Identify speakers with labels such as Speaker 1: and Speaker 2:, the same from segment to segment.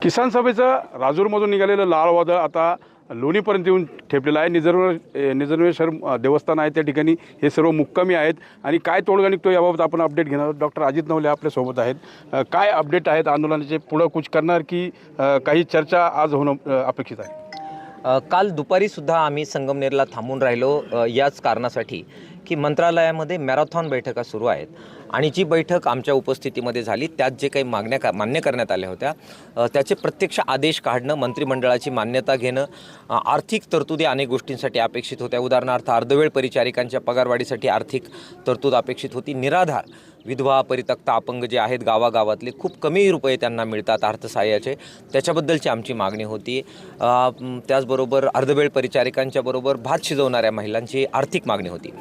Speaker 1: किसान सभेचं राजूरमधून निघालेलं लाल वादळ आता लोणीपर्यंत येऊन ठेपलेलं आहे। निजर्वेश्वर देवस्थान आहे त्या ठिकाणी हे सर्व मुक्कामी आहेत आणि काय तोडगा निघतो याबाबत आपण अपडेट घेणार आहोत। डॉक्टर अजित नवले आपल्यासोबत आहेत। काय अपडेट आहेत आंदोलनाचे, पुढं कुछ करणार की काही चर्चा आज होणं अपेक्षित आहे?
Speaker 2: काल दुपारीसुद्धा आम्ही संगमनेरला थांबून राहिलो याच कारणासाठी की मंत्रालयामध्ये मॅरेथॉन बैठका सुरू आहेत आणि जी बैठक आमच्या उपस्थितीमध्ये झाली त्यात जे काही मागण्या मान्य करण्यात आल्या होत्या त्याचे प्रत्यक्ष आदेश काढणं, मंत्रिमंडळाची मान्यता घेणं, आर्थिक तरतुदी अनेक गोष्टींसाठी अपेक्षित होत्या। उदाहरणार्थ अर्धवेळ परिचारिकांच्या पगारवाढीसाठी आर्थिक तरतूद अपेक्षित होती। निराधार विधवा, परित्यक्त, अपंग जे आहेत गावागावातले खूप कमी रुपये त्यांना मिळतात अर्थसहाय्याचे, त्याच्याबद्दलची आमची मागणी होती। त्याचबरोबर अर्धवेळ परिचारिकांच्या बरोबर भात शिजवणाऱ्या महिलांची आर्थिक मागणी होती।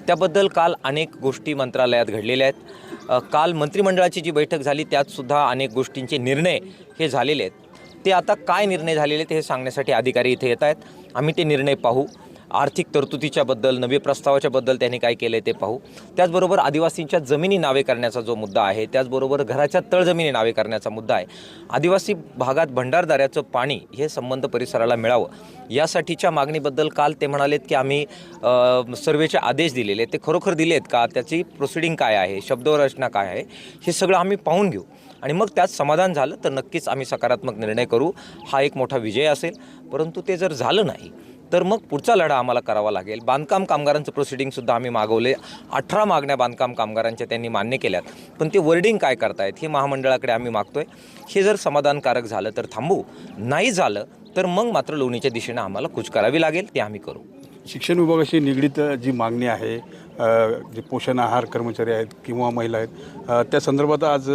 Speaker 2: त्याबद्दल काल अनेक गोष्टी मंत्रालयात घडलेल्या आहेत। काल मंत्रिमंडळाची जी बैठक झाली त्यातसुद्धा अनेक गोष्टींचे निर्णय हे झालेले आहेत। ते आता काय निर्णय झालेले ते हे सांगण्यासाठी अधिकारी इथे येत आहेत। आम्ही ते निर्णय पाहू, आर्थिक तरतुदीच्या बद्दल, नवे प्रस्तावाच्या बद्दल त्यांनी काय केले ते पाहू। त्याचबरोबर आदिवासींच्या जमिनी नावे करण्याचा जो मुद्दा आहे, त्याचबरोबर घराच्या तळजमिनी नावे करण्याचा मुद्दा आहे, आदिवासी भागात भंडारदाऱ्याचं पाणी हे संबंध परिसराला मिळावं यासाठीच्या मागणीबद्दल काल ते म्हणालेत की आम्ही सर्वेचे आदेश दिलेले, ते खरोखर दिलेत का, त्याची प्रोसिडिंग काय आहे, शब्दरचना काय आहे, हे सगळं आम्ही पाहून घेऊ आणि मग त्यात समाधान झालं तर नक्कीच आम्ही सकारात्मक निर्णय करू। हा एक मोठा विजय असेल। परंतु ते जर झालं नाही तर मग पुढचा लढा आम्हाला करावा लागेल। बांधकाम कामगारांचं प्रोसिडिंगसुद्धा आम्ही मागवले। 18 मागण्या बांधकाम कामगारांच्या त्यांनी मान्य केल्यात, पण ते वर्डिंग काय करतायत हे महामंडळाकडे आम्ही मागतोय। हे जर समाधानकारक झालं तर थांबू, नाही झालं तर मग मात्र लोणीच्या दिशेनं आम्हाला कूच करावी लागेल, ते आम्ही करू।
Speaker 1: शिक्षण विभागाशी निगडीत जी मागणी आहे, जे पोषण आहार कर्मचारी आहेत किंवा महिला आहेत, त्या संदर्भात आज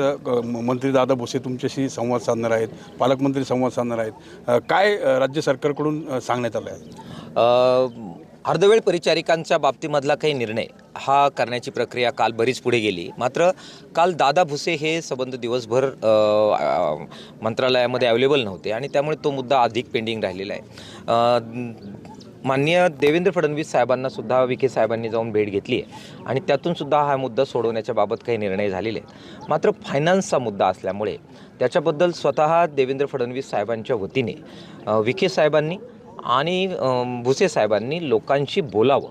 Speaker 1: मंत्री दादा भुसे तुमच्याशी संवाद साधणार आहेत, पालकमंत्री संवाद साधणार आहेत। काय राज्य सरकारकडून सांगण्यात आलं आहे?
Speaker 2: अर्धवेळ परिचारिकांच्या बाबतीमधला काही निर्णय हा करण्याची प्रक्रिया काल बरीच पुढे गेली। मात्र काल दादा भुसे हे संबंध दिवसभर मंत्रालयामध्ये अवेलेबल नव्हते आणि त्यामुळे तो मुद्दा अधिक पेंडिंग राहिलेला आहे। माननीय देवेंद्र फडणवीस साहेबांना सुद्धा विखे साहेबांनी जाऊन भेट घेतली आहे आणि त्यातूनसुद्धा हा मुद्दा सोडवण्याच्या बाबत काही निर्णय झालेले आहेत। मात्र फायनान्सचा मुद्दा असल्यामुळे त्याच्याबद्दल स्वतः देवेंद्र फडणवीस साहेबांच्या वतीने विखे साहेबांनी आणि भुसे साहेबांनी लोकांशी बोलावं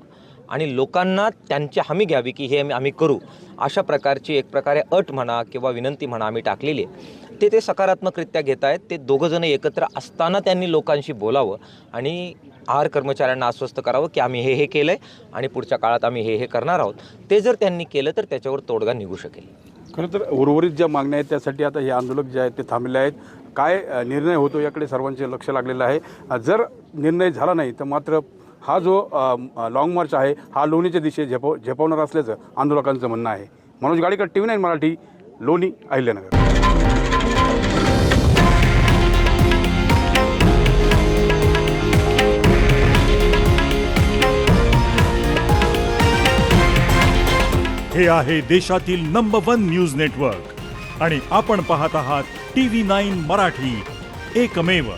Speaker 2: आणि लोकांना त्यांची हमी घ्यावी की हे आम्ही करू, अशा प्रकारची एक प्रकारे अट म्हणा किंवा विनंती म्हणा आम्ही टाकलेली आहे। ते सकारात्मकरित्या घेत आहेत। ते दोघंजण एकत्र असताना त्यांनी लोकांशी बोलावं आणि आहार कर्मचाऱ्यांना आश्वस्त करावं की आम्ही हे केलं आहे आणि पुढच्या काळात आम्ही हे करणार आहोत। ते जर त्यांनी केलं तर त्याच्यावर तोडगा निघू शकेल।
Speaker 1: खरं तर उर्वरित ज्या मागण्या आहेत त्यासाठी आता हे आंदोलक जे आहेत ते थांबलेले आहेत। काय निर्णय होतो याकडे सर्वांचे लक्ष लागलेलं आहे। जर निर्णय झाला नाही तर मात्र हा जो लाँग मार्च आहे हा लोणीच्या दिशेने झेपावणार असल्याचं आंदोलकांचं म्हणणं आहे। मनोज गाडीकर, TV9 मराठी, लोणी, अहिल्यानगर।
Speaker 3: हे आहे देशातील नंबर 1 न्यूज नेटवर्क आणि आपण पाहत आहात TV9 मराठी, एकमेव।